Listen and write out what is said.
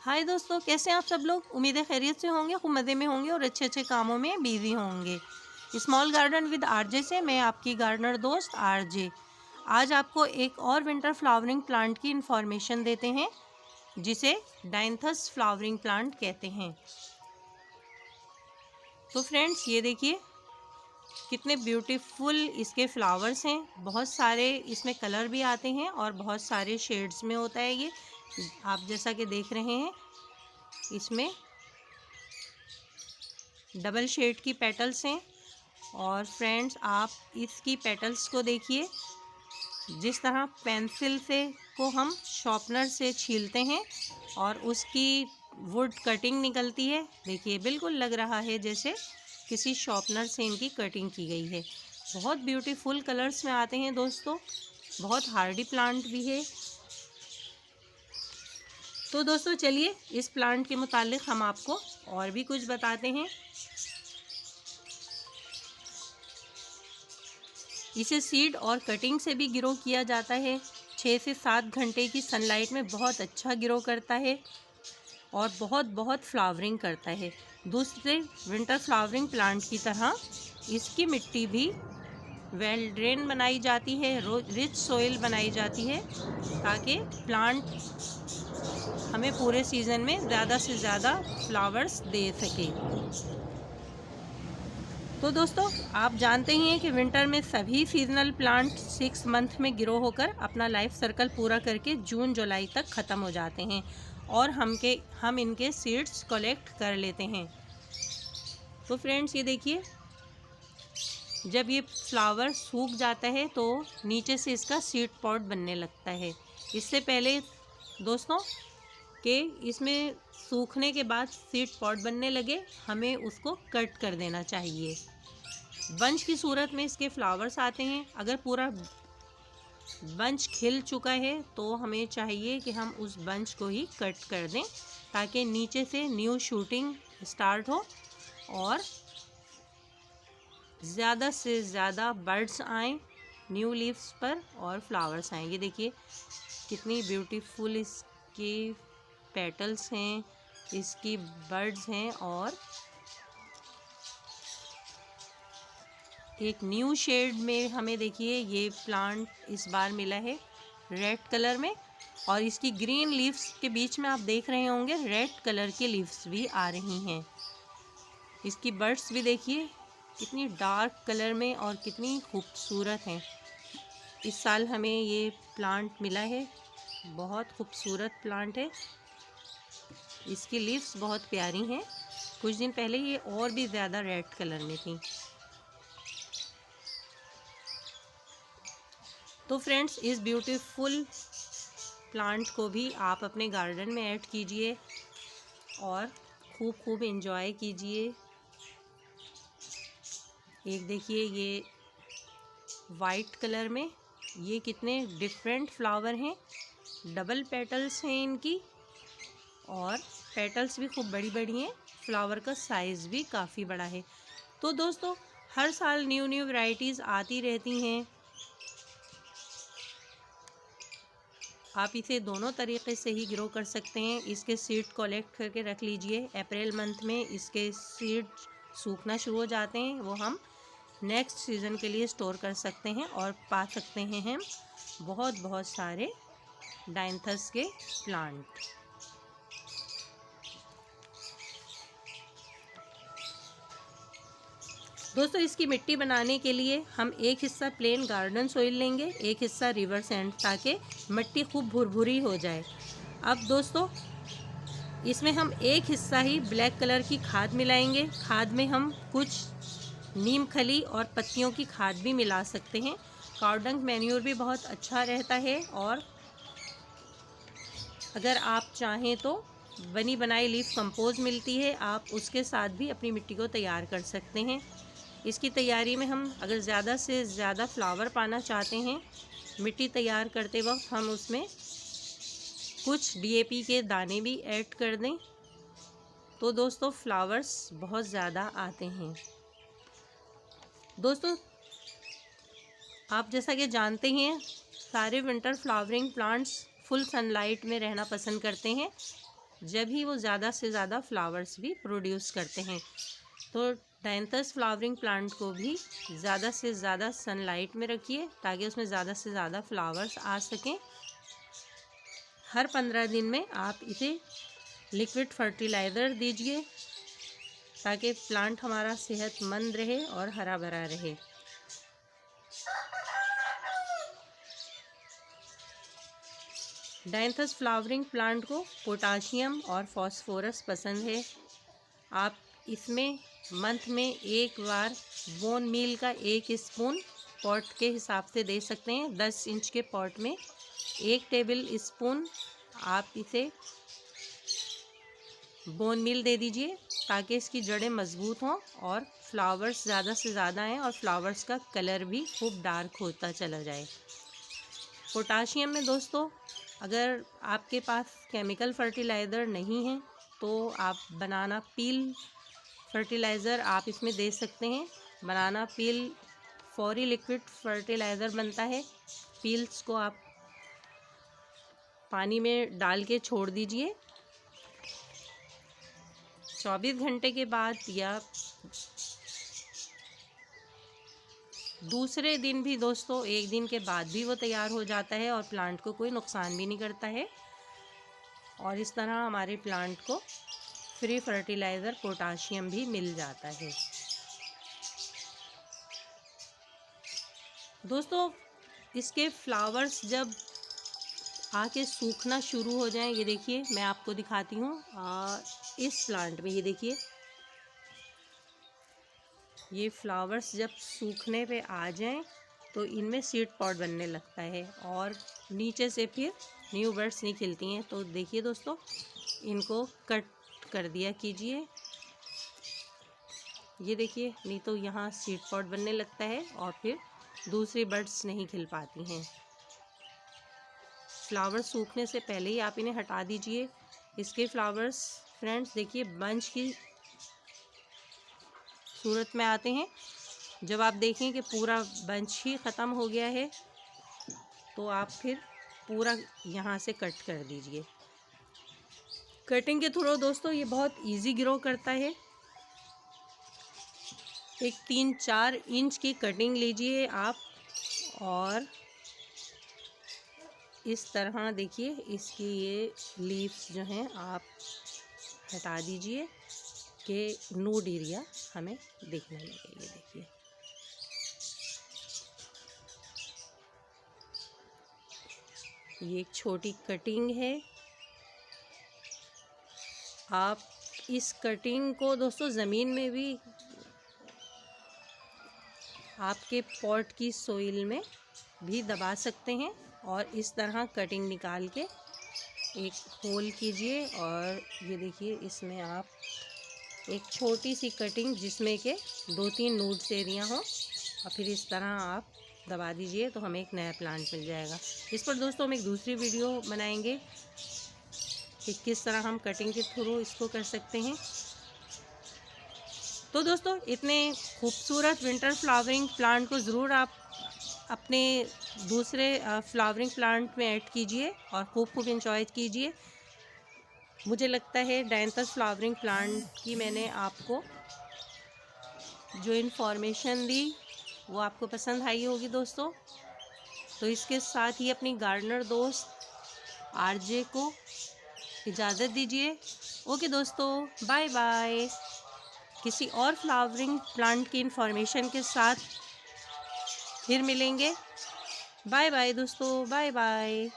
हाय दोस्तों, कैसे हैं आप सब लोग। उम्मीद है खैरियत से होंगे, खूब मज़े में होंगे और अच्छे अच्छे कामों में बिजी होंगे। स्मॉल गार्डन विद आरजे से मैं आपकी गार्डनर दोस्त आरजे आज आपको एक और विंटर फ्लावरिंग प्लांट की इन्फॉर्मेशन देते हैं, जिसे डायंथस फ्लावरिंग प्लांट कहते हैं। तो फ्रेंड्स, ये देखिए कितने ब्यूटीफुल इसके फ्लावर्स हैं। बहुत सारे इसमें कलर भी आते हैं और बहुत सारे शेड्स में होता है। ये आप जैसा कि देख रहे हैं, इसमें डबल शेड की पेटल्स हैं। और फ्रेंड्स, आप इसकी पेटल्स को देखिए, जिस तरह पेंसिल से को हम शॉर्पनर से छीलते हैं और उसकी वुड कटिंग निकलती है। देखिए, बिल्कुल लग रहा है जैसे किसी शॉर्पनर से इनकी कटिंग की गई है। बहुत ब्यूटीफुल कलर्स में आते हैं दोस्तों, बहुत हार्डी प्लांट भी है। तो दोस्तों चलिए, इस प्लांट के मुतालिक हम आपको और भी कुछ बताते हैं। इसे सीड और कटिंग से भी ग्रो किया जाता है। 6 से 7 घंटे की सनलाइट में बहुत अच्छा ग्रो करता है और बहुत फ्लावरिंग करता है। दूसरे विंटर फ्लावरिंग प्लांट की तरह इसकी मिट्टी भी वेल ड्रेन बनाई जाती है, रिच सोइल बनाई जाती है, ताकि प्लांट हमें पूरे सीज़न में ज़्यादा से ज़्यादा फ्लावर्स दे सके। तो दोस्तों, आप जानते ही हैं कि विंटर में सभी सीजनल प्लांट 6 मंथ में ग्रो होकर अपना लाइफ सर्कल पूरा करके जून जुलाई तक ख़त्म हो जाते हैं और हम इनके सीड्स कलेक्ट कर लेते हैं। तो फ्रेंड्स, ये देखिए, जब ये फ्लावर सूख जाता है तो नीचे से इसका सीड पॉट बनने लगता है। इससे पहले दोस्तों कि इसमें सूखने के बाद सीड पॉट बनने लगे, हमें उसको कट कर देना चाहिए। बंच की सूरत में इसके फ्लावर्स आते हैं। अगर पूरा बंच खिल चुका है तो हमें चाहिए कि हम उस बंच को ही कट कर दें, ताकि नीचे से न्यू शूटिंग स्टार्ट हो और ज़्यादा से ज़्यादा बर्ड्स आएँ न्यू लीव्स पर और फ्लावर्स आएँ। ये देखिए कितनी ब्यूटीफुल इसकी पेटल्स हैं, इसकी बर्ड्स हैं और एक न्यू शेड में हमें देखिए ये प्लांट इस बार मिला है रेड कलर में, और इसकी ग्रीन लीव्स के बीच में आप देख रहे होंगे रेड कलर की लीव्स भी आ रही हैं। इसकी बर्ड्स भी देखिए कितनी डार्क कलर में और कितनी खूबसूरत हैं। इस साल हमें ये प्लांट मिला है, बहुत खूबसूरत प्लांट है। इसकी लीव्स बहुत प्यारी हैं। कुछ दिन पहले ये और भी ज़्यादा रेड कलर में थी। तो फ्रेंड्स, इस ब्यूटीफुल प्लांट को भी आप अपने गार्डन में ऐड कीजिए और खूब एंजॉय कीजिए। एक देखिए, ये वाइट कलर में ये कितने डिफरेंट फ्लावर हैं। डबल पेटल्स हैं इनकी और पेटल्स भी खूब बड़ी बड़ी हैं। फ्लावर का साइज़ भी काफ़ी बड़ा है। तो दोस्तों, हर साल न्यू वैरायटीज़ आती रहती हैं। आप इसे दोनों तरीक़े से ही ग्रो कर सकते हैं। इसके सीड कलेक्ट करके रख लीजिए। अप्रैल मंथ में इसके सीड सूखना शुरू हो जाते हैं, वो हम नेक्स्ट सीज़न के लिए स्टोर कर सकते हैं और पा सकते हैं हम बहुत सारे डायंथस के प्लांट। दोस्तों, इसकी मिट्टी बनाने के लिए हम एक हिस्सा प्लेन गार्डन सोइल लेंगे, एक हिस्सा रिवर सैंड, ताकि मिट्टी खूब भुरभुरी हो जाए। अब दोस्तों, इसमें हम एक हिस्सा ही ब्लैक कलर की खाद मिलाएंगे। खाद में हम कुछ नीम खली और पत्तियों की खाद भी मिला सकते हैं। काउडंग मैन्योर भी बहुत अच्छा रहता है, और अगर आप चाहें तो बनी बनाई लीफ कंपोज मिलती है, आप उसके साथ भी अपनी मिट्टी को तैयार कर सकते हैं। इसकी तैयारी में हम अगर ज़्यादा से ज़्यादा फ्लावर पाना चाहते हैं, मिट्टी तैयार करते वक्त हम उसमें कुछ डीएपी के दाने भी ऐड कर दें, तो दोस्तों फ्लावर्स बहुत ज़्यादा आते हैं। दोस्तों, आप जैसा कि जानते हैं, सारे winter flowering plants full sunlight में रहना पसंद करते हैं। जब ही वो ज़्यादा से ज़्यादा फ्लावर्स भी प्रोड्यूस करते हैं। तो डायंथस फ्लावरिंग प्लांट को भी ज़्यादा से ज़्यादा सनलाइट में रखिए ताकि उसमें ज़्यादा से ज़्यादा फ्लावर्स आ सकें। हर 15 दिन में आप इसे लिक्विड फर्टिलाइज़र दीजिए ताकि प्लांट हमारा सेहतमंद रहे और हरा भरा रहे। डायंथस फ्लावरिंग प्लांट को पोटाशियम और फॉस्फोरस पसंद है। आप इसमें मंथ में एक बार बोन मील का 1 स्पून पॉट के हिसाब से दे सकते हैं। 10 इंच के पॉट में 1 टेबल स्पून आप इसे बोन मील दे दीजिए ताकि इसकी जड़ें मजबूत हों और फ्लावर्स ज़्यादा से ज़्यादा आएँ और फ्लावर्स का कलर भी खूब डार्क होता चला जाए। पोटाशियम में दोस्तों, अगर आपके पास केमिकल फर्टिलाइज़र नहीं है तो आप बनाना पील फर्टिलाइज़र आप इसमें दे सकते हैं। बनाना पील फौरी लिक्विड फर्टिलाइज़र बनता है। पील्स को आप पानी में डाल के छोड़ दीजिए। 24 घंटे के बाद या दूसरे दिन भी दोस्तों, 1 दिन के बाद भी वो तैयार हो जाता है और प्लांट को कोई नुकसान भी नहीं करता है। और इस तरह हमारे प्लांट को फ्री फर्टिलाइज़र पोटाशियम भी मिल जाता है। दोस्तों, इसके फ्लावर्स जब आके सूखना शुरू हो जाएं, ये देखिए मैं आपको दिखाती हूँ। इस प्लांट में ये देखिए, ये फ्लावर्स जब सूखने पे आ जाएं तो इनमें सीड पॉड बनने लगता है और नीचे से फिर न्यू बर्ड्स नहीं खिलती हैं। तो देखिए दोस्तों, इनको कट कर दिया कीजिए। ये देखिए, नहीं तो यहाँ सीड पॉड बनने लगता है और फिर दूसरी बर्ड्स नहीं खिल पाती हैं। फ्लावर्स सूखने से पहले ही आप इन्हें हटा दीजिए। इसके फ्लावर्स फ्रेंड्स देखिए बंच की सूरत में आते हैं। जब आप देखें कि पूरा बंच ही ख़त्म हो गया है तो आप फिर पूरा यहाँ से कट कर दीजिए। कटिंग के थ्रू दोस्तों ये बहुत इजी ग्रो करता है। एक 3-4 इंच की कटिंग लीजिए आप और इस तरह देखिए इसकी ये लीव्स जो हैं आप हटा दीजिए कि नूड एरिया हमें दिखने लगे। ये देखिए, ये एक छोटी कटिंग है। आप इस कटिंग को दोस्तों ज़मीन में भी आपके पॉट की सोइल में भी दबा सकते हैं और इस तरह कटिंग निकाल के एक होल कीजिए और ये देखिए इसमें आप एक छोटी सी कटिंग जिसमें के 2-3 नोड्स एरिया हों और फिर इस तरह आप दबा दीजिए तो हमें एक नया प्लांट मिल जाएगा। इस पर दोस्तों हम एक दूसरी वीडियो बनाएंगे कि किस तरह हम कटिंग के थ्रू इसको कर सकते हैं। तो दोस्तों, इतने खूबसूरत विंटर फ्लावरिंग प्लांट को ज़रूर आप अपने दूसरे फ्लावरिंग प्लांट में ऐड कीजिए और खूब इंजॉय कीजिए। मुझे लगता है डायंथस फ्लावरिंग प्लांट की मैंने आपको जो इन्फॉर्मेशन दी वो आपको पसंद आई होगी दोस्तों। तो इसके साथ ही अपनी गार्डनर दोस्त आरजे को इजाज़त दीजिए। ओके दोस्तों, बाय बाय। किसी और फ्लावरिंग प्लांट की इन्फॉर्मेशन के साथ फिर मिलेंगे। बाय बाय दोस्तों, बाय बाय।